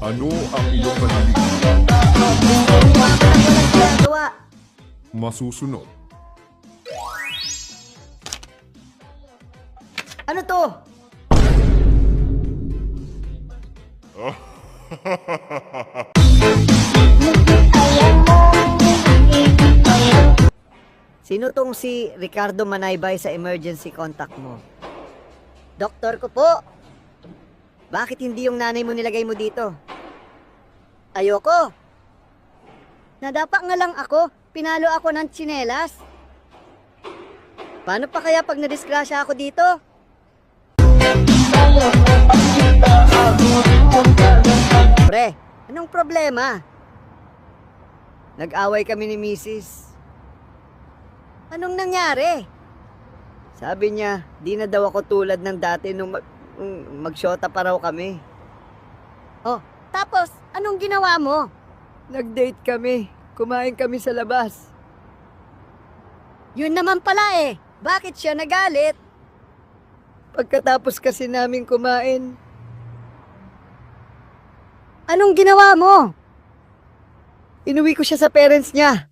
Ano ang iyong mahilig? Walang ginagawa. Masusunod. Ano to? Sino tong si Ricardo Manaybay sa emergency contact mo? Doktor ko po. Bakit hindi yung nanay mo nilagay mo dito? Ayoko. Nadapa nga lang ako. Pinalo ako ng tsinelas. Paano pa kaya pag nadisgrasya ako dito? Pre, anong problema? Nag-away kami ni Mrs. Anong nangyari? Sabi niya, di na daw ako tulad ng dati nung magsyota pa raw kami. Oh, tapos, anong ginawa mo? Nag-date kami. Kumain kami sa labas. Yun naman pala eh. Bakit siya nagalit? Pagkatapos kasi namin kumain. Anong ginawa mo? Inuwi ko siya sa parents niya.